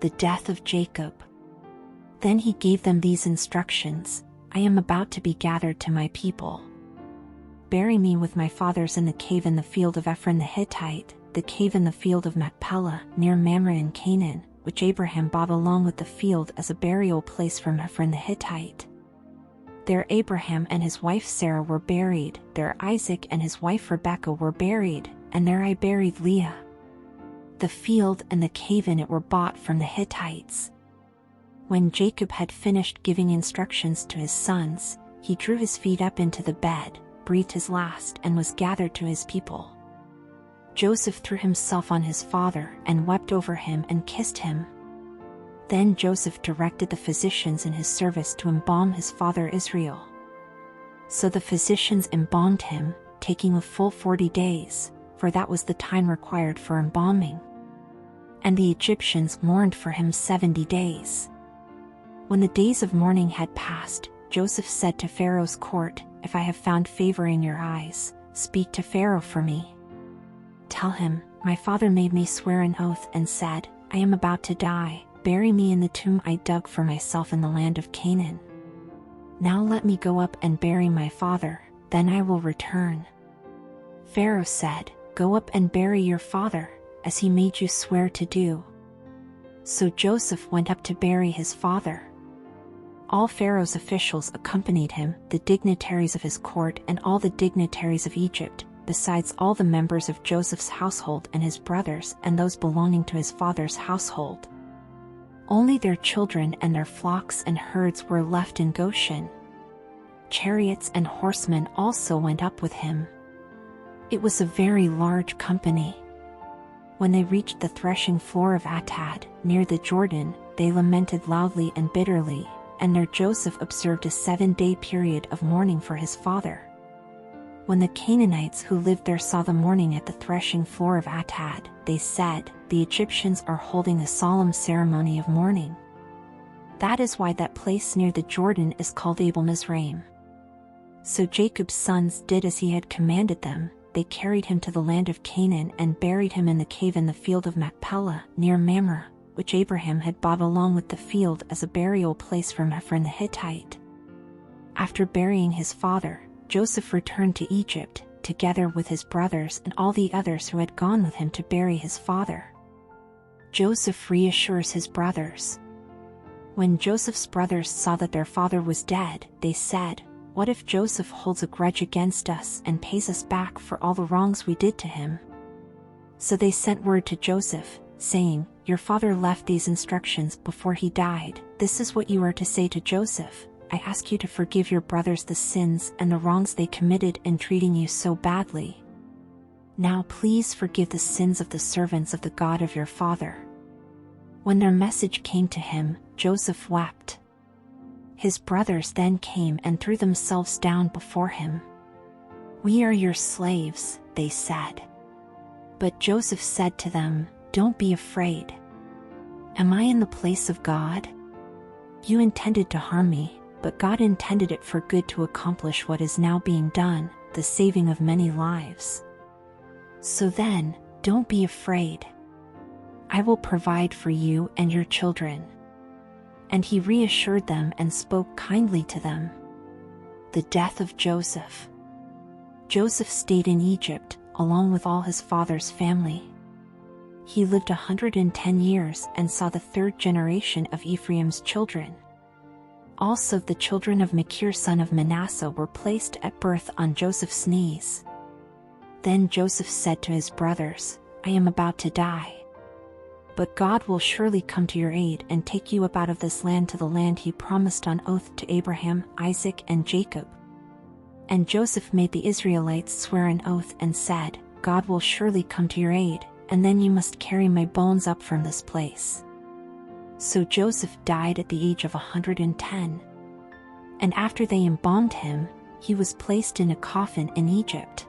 The death of Jacob. Then he gave them these instructions: I am about to be gathered to my people. Bury me with my fathers in the cave in the field of Ephron the Hittite, the cave in the field of Machpelah near Mamre in Canaan, which Abraham bought along with the field as a burial place from Ephron the Hittite. There Abraham and his wife Sarah were buried, there Isaac and his wife Rebekah were buried, and there I buried Leah. The field and the cave in it were bought from the Hittites. When Jacob had finished giving instructions to his sons, he drew his feet up into the bed, breathed his last, and was gathered to his people. Joseph threw himself on his father and wept over him and kissed him. Then Joseph directed the physicians in his service to embalm his father Israel. So the physicians embalmed him, taking a full 40 days, for that was the time required for embalming. And the Egyptians mourned for him 70 days. When the days of mourning had passed, Joseph said to Pharaoh's court, If I have found favor in your eyes, speak to Pharaoh for me. Tell him, my father made me swear an oath and said, I am about to die, bury me in the tomb I dug for myself in the land of Canaan. Now let me go up and bury my father, then I will return. Pharaoh said, Go up and bury your father, as he made you swear to do. So Joseph went up to bury his father. All Pharaoh's officials accompanied him, the dignitaries of his court and all the dignitaries of Egypt, besides all the members of Joseph's household and his brothers and those belonging to his father's household. Only their children and their flocks and herds were left in Goshen. Chariots and horsemen also went up with him. It was a very large company. When they reached the threshing floor of Atad, near the Jordan, they lamented loudly and bitterly, and there Joseph observed a 7-day period of mourning for his father. When the Canaanites who lived there saw the mourning at the threshing floor of Atad, they said, The Egyptians are holding a solemn ceremony of mourning. That is why that place near the Jordan is called Abel Mizraim. So Jacob's sons did as he had commanded them. They carried him to the land of Canaan and buried him in the cave in the field of Machpelah near Mamre, which Abraham had bought along with the field as a burial place from Ephron the Hittite. After burying his father, Joseph returned to Egypt, together with his brothers and all the others who had gone with him to bury his father. Joseph reassures his brothers. When Joseph's brothers saw that their father was dead, they said, What if Joseph holds a grudge against us and pays us back for all the wrongs we did to him? So they sent word to Joseph, saying, Your father left these instructions before he died. This is what you are to say to Joseph. I ask you to forgive your brothers the sins and the wrongs they committed in treating you so badly. Now please forgive the sins of the servants of the God of your father. When their message came to him, Joseph wept. His brothers then came and threw themselves down before him. We are your slaves, they said. But Joseph said to them, Don't be afraid. Am I in the place of God? You intended to harm me, but God intended it for good to accomplish what is now being done, the saving of many lives. So then, don't be afraid. I will provide for you and your children. And he reassured them and spoke kindly to them. The death of Joseph. Joseph stayed in Egypt, along with all his father's family. He lived 110 years and saw the third generation of Ephraim's children. Also the children of Machir son of Manasseh were placed at birth on Joseph's knees. Then Joseph said to his brothers, I am about to die. But God will surely come to your aid and take you up out of this land to the land he promised on oath to Abraham, Isaac, and Jacob. And Joseph made the Israelites swear an oath and said, God will surely come to your aid, and then you must carry my bones up from this place. So Joseph died at the age of 110. And after they embalmed him, he was placed in a coffin in Egypt.